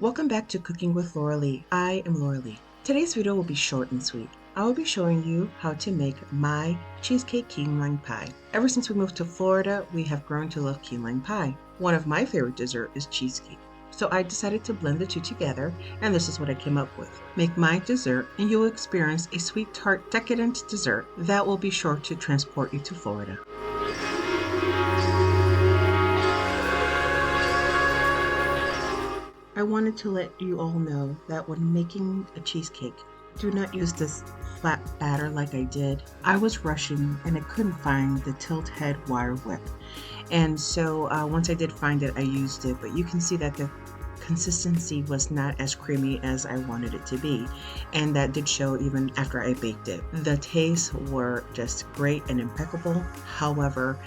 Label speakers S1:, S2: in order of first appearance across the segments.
S1: Welcome back to Cooking with Lauralee. I am Lauralee. Today's video will be short and sweet. I will be showing you how to make my cheesecake key lime pie. Ever since we moved to Florida, we have grown to love key lime pie. One of my favorite desserts is cheesecake. So I decided to blend the two together, and this is what I came up with. Make my dessert, and you will experience a sweet tart decadent dessert that will be sure to transport you to Florida. I wanted to let you all know that when making a cheesecake, do not use this flat batter like I did. I was rushing and I couldn't find the tilt head wire whip. And so once I did find it, I used it, but you can see that the consistency was not as creamy as I wanted it to be, and that did show even after I baked it. The tastes were just great and impeccable. However,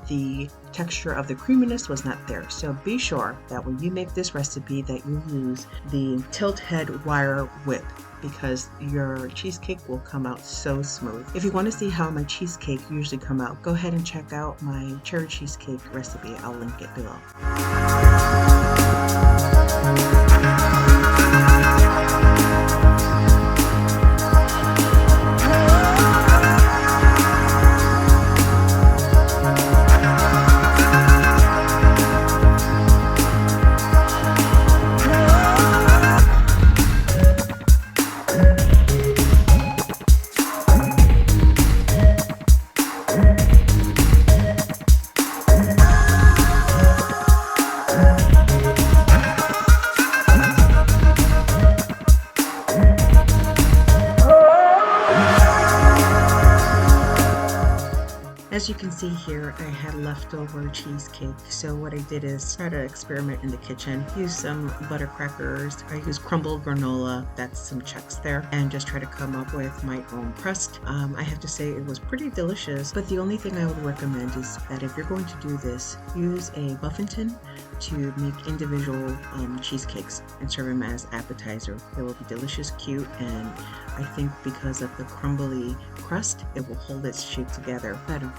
S1: the texture of the creaminess was not there. So be sure that when you make this recipe that you use the tilt head wire whip, because your cheesecake will come out so smooth. If you want to see how my cheesecake usually come out, go ahead and check out my cherry cheesecake recipe. I'll link it below. As you can see here, I had leftover cheesecake, so what I did is try to experiment in the kitchen. Use some butter crackers, I used crumbled granola, that's some checks there, and just try to come up with my own crust. I have to say it was pretty delicious, but the only thing I would recommend is that if you're going to do this, use a muffin tin to make individual cheesecakes and serve them as appetizer. It will be delicious, cute, and I think because of the crumbly crust, it will hold its shape together better.